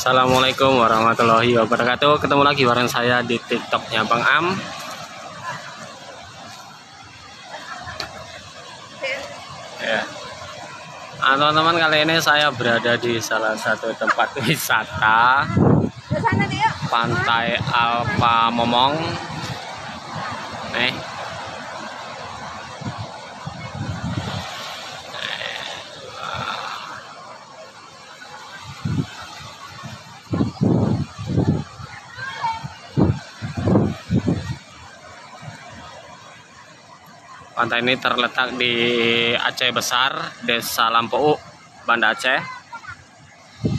Assalamualaikum warahmatullahi wabarakatuh. Ketemu lagi bareng saya di TikToknya Bang Am. Ya. Nah, teman-teman, kali ini saya berada di salah satu tempat wisata Pantai Alfa Momong. Pantai ini terletak di Aceh Besar, Desa Lampau, Banda Aceh.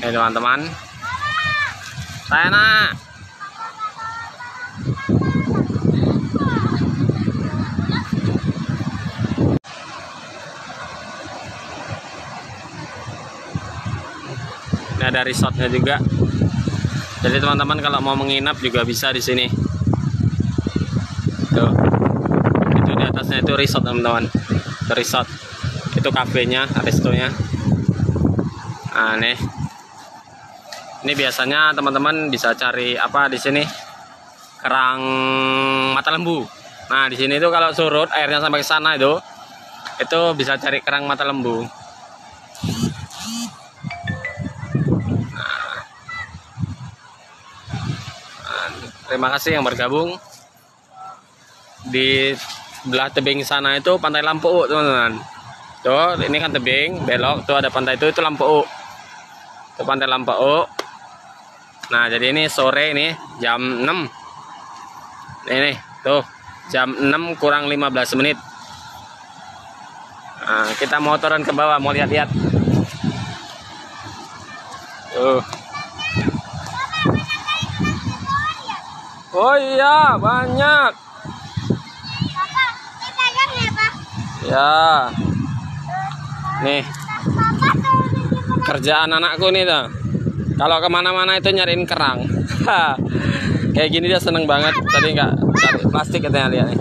Ini teman-teman. Saya nak. Ini ada resortnya juga. Jadi teman-teman kalau mau menginap juga bisa di sini. Tuh. Itu di atasnya itu resort teman-teman. Itu resort. Itu kafenya, restonya. Nah, nih. Ini biasanya teman-teman bisa cari apa di sini? Kerang mata lembu. Nah, di sini itu kalau surut airnya sampai ke sana itu bisa cari kerang mata lembu. Terima kasih yang bergabung. Di belah tebing sana itu Pantai Lampau, teman-teman. Tuh, ini kan tebing, belok tuh ada pantai itu Lampau. Itu Pantai Lampau. Nah, jadi ini sore ini jam 6. Ini tuh jam 6 kurang 15 menit. Nah, kita mau turun ke bawah, mau lihat-lihat. Tuh. Oh iya, banyak. Ya. Nih. Kerjaan anakku nih tuh. Kalau kemana-mana itu nyariin kerang. Kayak gini dia seneng banget. Tadi nggak cari plastik katanya, lihat nih.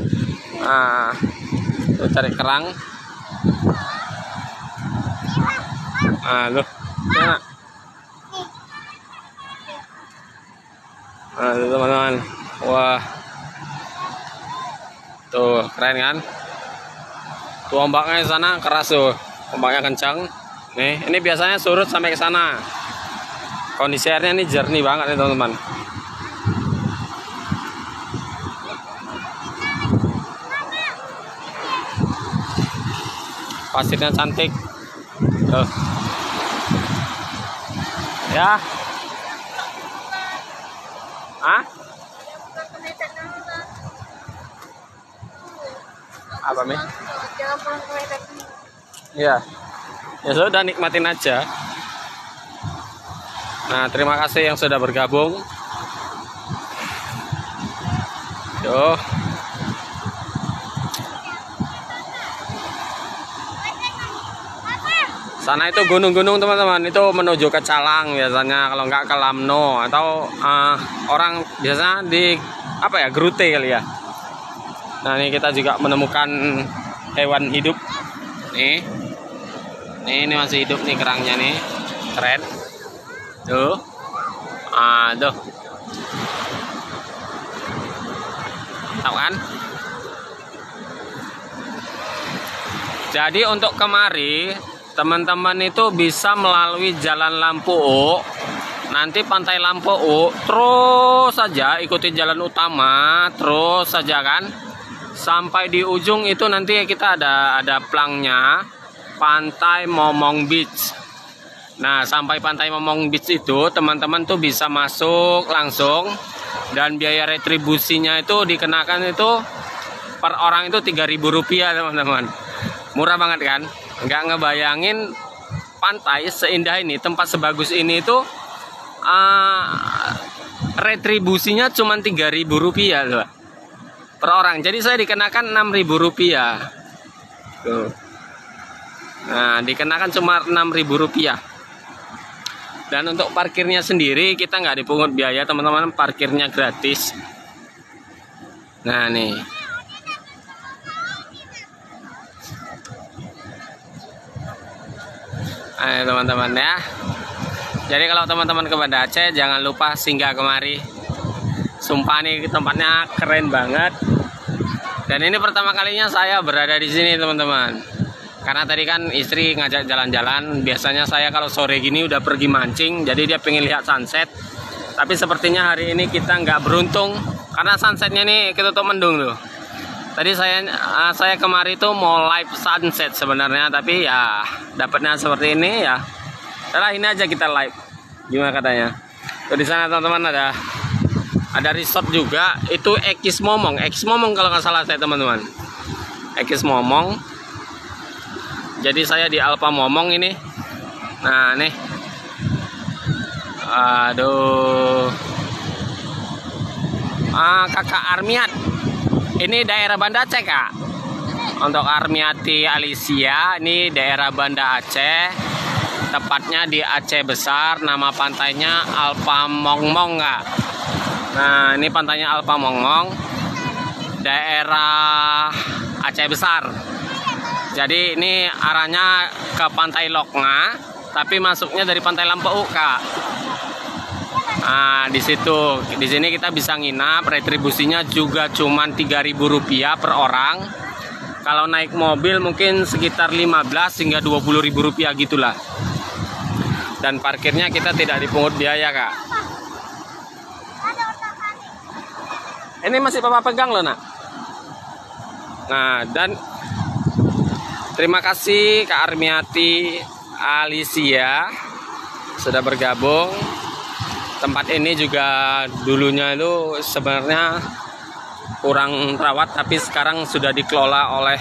Nah, tuh cari kerang. Loh. Nah, tuh teman-teman. Wah. Tuh, keren kan? Tuh ombaknya di sana keras tuh. Ombaknya kencang. Nih, ini biasanya surut sampai ke sana. Kondisi airnya ini jernih banget nih, teman-teman. Pasirnya cantik. Tuh. Ya. Apa Mi? Iya. Ya sudah, nikmatin aja. Nah, terima kasih yang sudah bergabung. Tuh. Sana itu gunung-gunung teman-teman, itu menuju ke Calang biasanya, kalau nggak ke Lamno atau orang biasanya di apa ya, Grute kali ya. Nah, ini kita juga menemukan hewan hidup. Nih. Ini masih hidup nih kerangnya nih. Keren. Tuh. Tuh. Tahu kan? Jadi untuk kemari teman-teman itu bisa melalui Jalan Lampau. Nanti Pantai Lampau terus saja ikuti jalan utama, terus saja kan. Sampai di ujung itu nanti kita ada plangnya Pantai Momong Beach. Nah, sampai Pantai Momong Beach itu teman-teman tuh bisa masuk langsung, dan biaya retribusinya itu dikenakan itu per orang itu Rp3.000, teman-teman. Murah banget kan? Nggak ngebayangin pantai seindah ini, tempat sebagus ini itu retribusinya cuma Rp3.000 loh per orang. Jadi saya dikenakan Rp6.000. Tuh. Nah, dikenakan cuma Rp6.000. Dan untuk parkirnya sendiri kita nggak dipungut biaya, teman-teman. Parkirnya gratis. Nah, nih. Ayo teman-teman ya. Jadi kalau teman-teman ke Banda Aceh jangan lupa singgah kemari. Sumpah nih tempatnya keren banget. Dan ini pertama kalinya saya berada di sini teman-teman. Karena tadi kan istri ngajak jalan-jalan. Biasanya saya kalau sore gini udah pergi mancing, jadi dia pengen lihat sunset. Tapi sepertinya hari ini kita nggak beruntung karena sunsetnya nih ketutup mendung tuh. Tadi saya kemari tuh mau live sunset sebenarnya, tapi ya dapatnya seperti ini ya. Setelah ini aja kita live. Gimana katanya? Tuh di sana teman-teman ada resort juga, itu Ekis Momong kalau nggak salah saya teman-teman. Ekis Momong. Jadi saya di Alfa Momong ini. Nah nih, aduh, kakak Armiat, ini daerah Banda Aceh kak. Untuk Armiati Alicia, ini daerah Banda Aceh, tepatnya di Aceh Besar. Nama pantainya Alfa Momong kak. Nah ini pantainya Alfa Momong, daerah Aceh Besar. Jadi ini arahnya ke Pantai Loknga, tapi masuknya dari Pantai Lampau kak. Nah di sini kita bisa nginap, retribusinya juga cuma Rp3.000 per orang. Kalau naik mobil mungkin sekitar 15 hingga Rp20.000 gitulah. Dan parkirnya kita tidak dipungut biaya kak. Ini masih papa pegang loh nak. Nah dan terima kasih Kak Armiati Alicia sudah bergabung. Tempat ini juga dulunya itu sebenarnya kurang terawat, tapi sekarang sudah dikelola oleh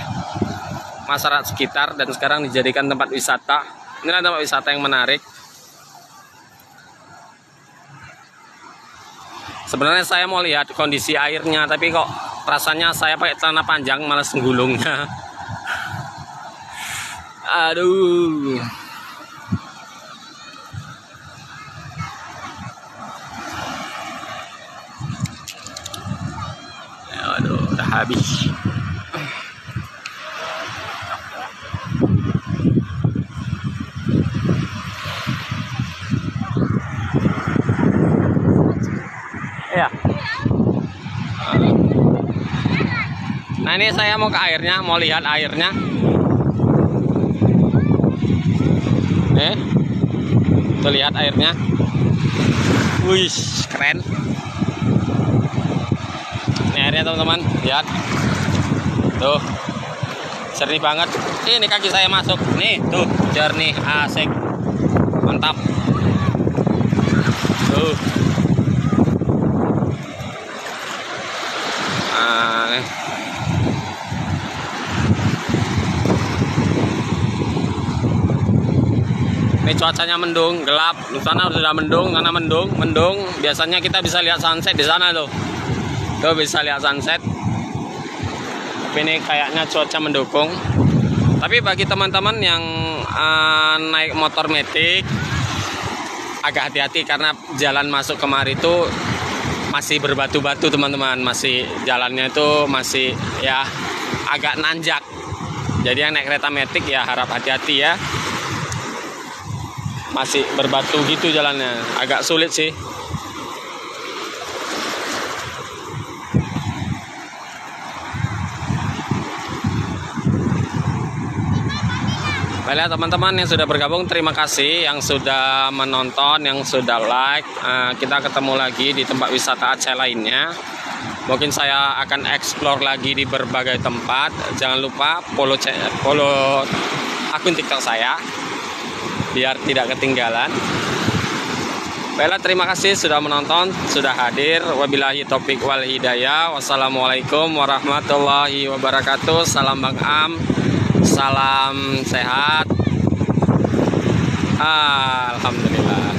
masyarakat sekitar dan sekarang dijadikan tempat wisata. Ini adalah tempat wisata yang menarik. Sebenarnya saya mau lihat kondisi airnya, tapi kok rasanya saya pakai celana panjang malas menggulungnya. Aduh. Aduh, udah habis. Ya. Nah ini saya mau ke airnya, mau lihat airnya. Tuh lihat airnya. Wih, keren. Ini airnya teman-teman, lihat. Tuh. Jernih banget. Ini kaki saya masuk. Nih, tuh, jernih, asik. Mantap. Tuh. Nih. Ini cuacanya mendung, gelap. Di sana sudah mendung, karena mendung. Biasanya kita bisa lihat sunset di sana tuh. Tuh bisa lihat sunset. Tapi ini kayaknya cuaca mendukung. Tapi bagi teman-teman yang naik motor metik, agak hati-hati karena jalan masuk kemari itu masih berbatu-batu teman-teman. Masih jalannya itu masih ya agak nanjak. Jadi yang naik kereta metik ya harap hati-hati ya. Masih berbatu gitu jalannya, agak sulit sih. Baiklah teman-teman yang sudah bergabung, terima kasih yang sudah menonton, yang sudah like. Kita ketemu lagi di tempat wisata Aceh lainnya. Mungkin saya akan explore lagi di berbagai tempat. Jangan lupa follow akun TikTok saya biar tidak ketinggalan. Baiklah, terima kasih sudah menonton, sudah hadir. Wabillahi taufik wal hidayah. Wassalamualaikum warahmatullahi wabarakatuh. Salam Bang Am, salam sehat. Alhamdulillah.